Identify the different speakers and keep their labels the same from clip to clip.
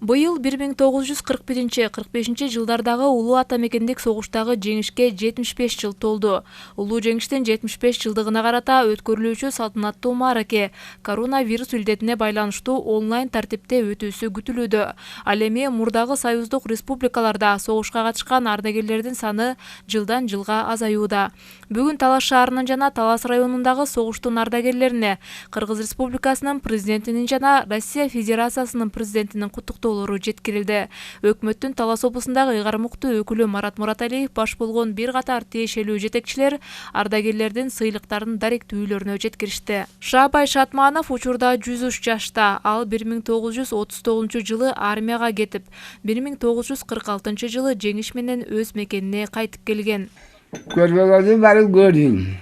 Speaker 1: Быйыл 1941-45 жылдардагы улуу ата мекендик согуштагы жеңишке 75 жыл толду. Улуу жеңиштин 75 жылдыгына карата өткөрүлүүчү салтанаттуу маараке коронавирус илдетине байланыштуу онлайн тартипте өтүүсү күтүлүүдө. Ал эми мурдагы союздук республикаларда согушка катышкан ардагерлердин саны жылдан жылга азаюуда. Бүгүн Талас шаарынын жана Талас районундагы согуштун ардагерлерине Кыргыз Республикасынын президентинин жана Россия Федерациясынын президентинин куттуктоолору жеткирилди. Өкмөттүн Талас облусундагы ыйгармуктуу өкүлү Марат Мураталиев баш болгон бир катар тиешелүү жетекчилер ардагерлердин сыйлыктарын даректүү үйлөрүнө жеткиришти. Шаабай Шатманов учурда 103 жашта. Ал 1939 жылы армияга кетип, 1946 жылы жеңиш менен өз мекенине кайтып келген.
Speaker 2: Көргөнү баары көрдүм.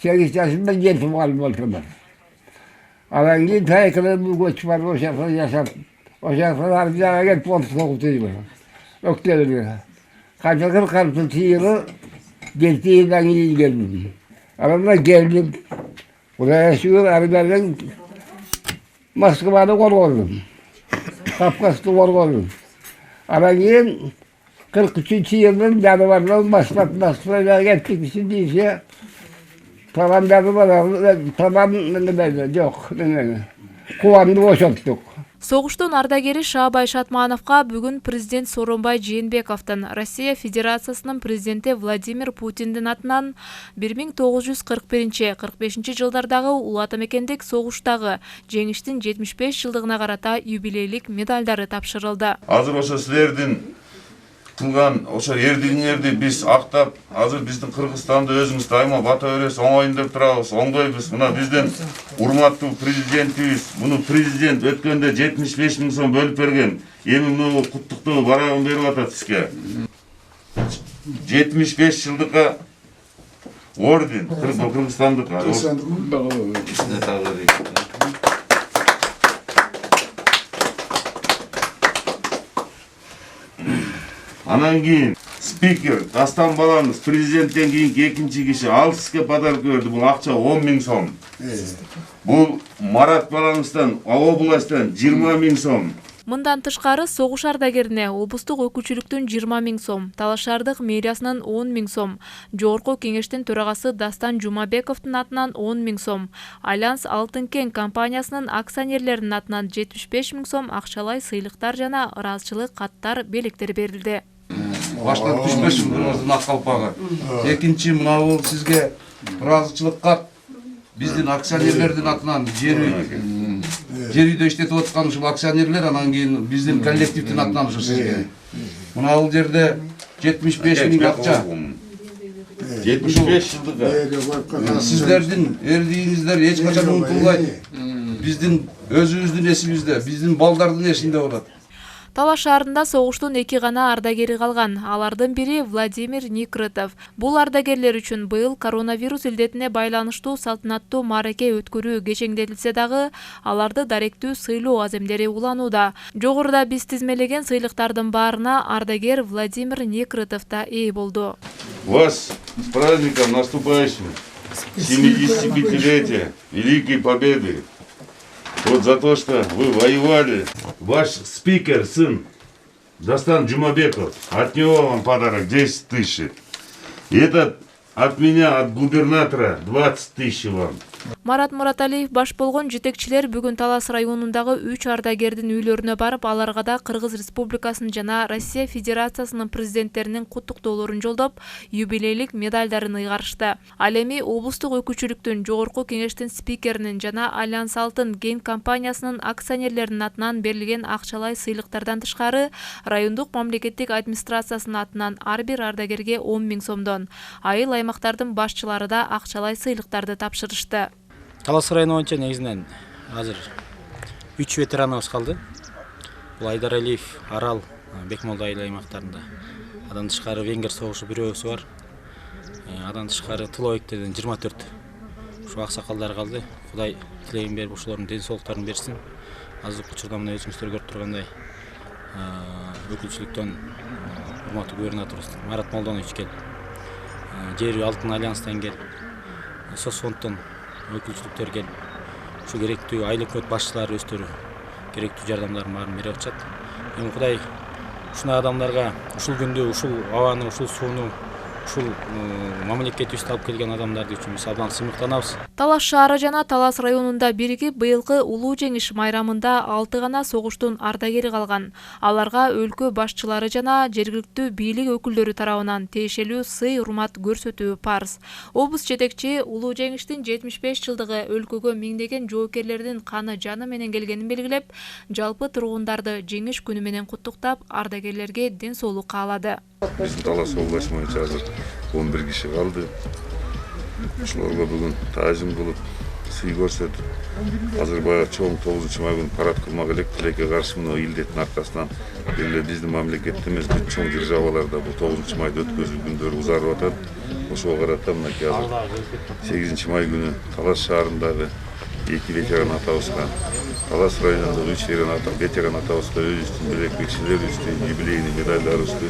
Speaker 2: 8 жашында жетип калып отурмун. Анан кийин тайкылып көчүп барып ошо жашап, ошо армияга кетип 39 жылы. Октябрда. Кайта 46 жылы 7 жылдан кийин келдим. Анан келдим. Кудайга шүгүр армиядан Москваны коргоздум. Капкасты коргоздум. Анан кийин 43 yılın yanvarından başlat Moskva'ya gittik şimdi tamamladı bana tamam yok kuvandı boşalttık.
Speaker 1: Согуштун ардагери Шаабай Шатмановго бүгүн президент Сооронбай Жээнбековдун Россия Федерациясынын президенти Владимир Путиндин атынан 1941-45 жылдардагы улуу ата мекендик согуштагы жеңиштин 75 жылдыгына карата юбилейлик медалдары тапшырылды.
Speaker 3: Азыр ошо силердин кылган ошо эрдигиңерди биз актап, азыр биздин Кыргызстанды өзүңүз дайыма бата бересиз, оңоюн деп турабыз, оңдойбуз. Мына биздин урматтуу президентибиз, муну президент өткөндө 75 000 сом бөлүп берген. Эми муну куттуктоо барагын берип атат сизге. 75 жылдыкка орден, Кыргызстандыкка. Анан кийин спикер Дастан балаңыз президенттен кийинки экинчи киши ал сизге подарок берди. Бул акча 10 000 сом. Бул Марат балаңыздан областтан 20 000 сом.
Speaker 1: Мындан тышкары согуш ардагерине облустук өкүлчүлүктүн 20 000 сом, Талас шаардык мэриясынын 10 000 сом, Жогорку кеңештин төрагасы Дастан Жумабековдун атынан 10 000 сом, Альянс Алтын Кен компаниясынын акционерлеринин атынан 75 000 сом акчалай сыйлыктар жана ыраазычылык каттар, белектер берилди.
Speaker 4: Баштан түшпөшүн кыргыздын ак калпагы. Экинчи мына бул сизге ыраазычылык кат биздин акционерлердин атынан жер үйдө иштетип аткан ушул акционерлер, анан кийин биздин коллективдин атынан ушу сизге. Мына бул жерде 75 000 акча.
Speaker 3: 75 жылдыга.
Speaker 4: Сиздердин эрдигиңиздер эч качан унутулбайт. Биздин өзүбүздүн эсибизде, биздин балдардын эсинде болот.
Speaker 1: Талас шаарында согуштун 2 гана ардагери калган. Алардын бири Владимир Никрытов. Бул ардагерлер үчүн быйыл коронавирус илдетине байланыштуу салтанаттуу маараке өткөрүү кечеңдетилсе дагы, аларды даректүү сыйлоо аземдери уланууда. Жогоруда биз тизмелеген сыйлыктардын баарына ардагер Владимир Никрытов да ээ болду.
Speaker 3: Вас с праздником наступающим 75-летия Великой Победы. Вот за то, что вы воевали. Ваш спикер, сын Дастан Жумабеков, от него вам подарок 10 000. И это от меня, от губернатора 20 000 вам.
Speaker 1: Марат Мураталиев баш болгон жетекчилер бүгүн Талас районундагы 3 ардагердин үйлөрүнө барып, аларга да Кыргыз Республикасынын жана Россия Федерациясынын президенттеринин куттуктоолорун жолдоп, юбилейлик медалдарын ыйгарышты. Ал эми облустук өкүлчүлүктүн, Жогорку кеңештин спикеринин жана Альянс Алтын Кен компаниясынын акционерлеринин атынан берилген акчалай сыйлыктардан тышкары, райондук мамлекеттик администрациясынын атынан ар бир ардагерге 10 000 сомдон, айыл аймактардын башчылары да акчалай сыйлыктарды тапшырышты.
Speaker 5: Талас району боюнча негизинен азыр 3 ветераныбыз калды. Бул Айдар Алиев, Арал, Бекмолда айыл аймактарында. Адан тышкары Венгер согушу бирөөсү бар. Адан тышкары Тылоектерден 24 ушу аксакалдар калды. Кудай тилегин берип ушулардын ден соолуктарын берсин. Азыркы учурда мына өзүңүздөр көрүп тургандай өкүлчүлүктөн урматтуу губернаторубуз Марат Молдонович келип, жер үй Алтын Альянстан келип, Соцфонддон өкүлчүлүктөр келип, ушу керектүү айыл өкмөт башчылары өздөрү керектүү жардамдардын баарын берип атышат. Эми Кудай ушундай адамдарга ушул күндү, ушул абаны, ушул сууну, ушул мамлекетибизди алып келген адамдарды үчүн биз абдан сыймыктанабыз.
Speaker 1: Талас шаары жана Талас районунда биригип быйылкы улуу жеңиш майрамында 6 гана согуштун ардагери калган. Аларга өлкө башчылары жана жергиликтүү бийлик өкүлдөрү тарабынан тиешелүү сый урмат көрсөтүү парыз. Облус жетекчи улуу жеңиштин 75 жылдыгы өлкөгө миңдеген жоокерлердин каны жаны менен келгенин белгилеп, жалпы тургундарды жеңиш күнү менен куттуктап, ардагерлерге ден соолук каалады.
Speaker 6: Биздин Талас областы боюнча азыр 11 киши калды. Ошолорго бүгүн таажим кылып, сый көрсөтүп, азыр баягы чоң 9-май күнү парад кылмак элек, тилекке каршы мына илдеттин аркасынан эле биздин мамлекетте эмес, бүт чоң державаларда бул 9-майды өткөзүү күндөрү узарып атат. Ошого карата мынакей азыр 8-май күнү Талас шаарындагы 2 ветеран атабызга, Талас районундагы 3 ветеран атабызга өзүбүздүн белек-бекчелерибизди, юбилейный медальдарыбызды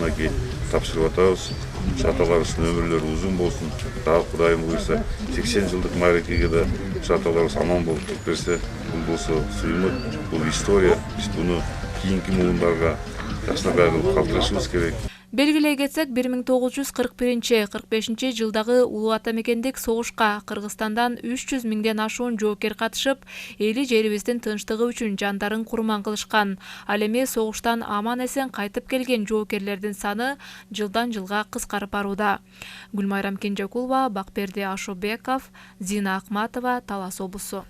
Speaker 6: мынакей тапшырып атабыз. Ушу аталарыбыздын өмүрлөрү узун болсун. Дагы Кудайым буйрса 80 жылдык мааракеге да ушу аталарыбыз аман болуп туруп берсе, бул болсо сыймык, бул история. Биз буну кийинки муундарга жакшынакай кылып калтырышыбыз керек.
Speaker 1: Белгилей кетсек, 1941-45 жылдагы улуу ата мекендик согушка Кыргызстандан 300 миңден ашуун жоокер катышып, эли жерибиздин тынчтыгы үчүн жандарын курман кылышкан. Ал эми согуштан аман-эсен кайтып келген жоокерлердин саны жылдан жылга кыскарып барууда. Гүлмайрам Кенжекулова, Бакберди Ашобеков, Зина Акматова, Талас облусу.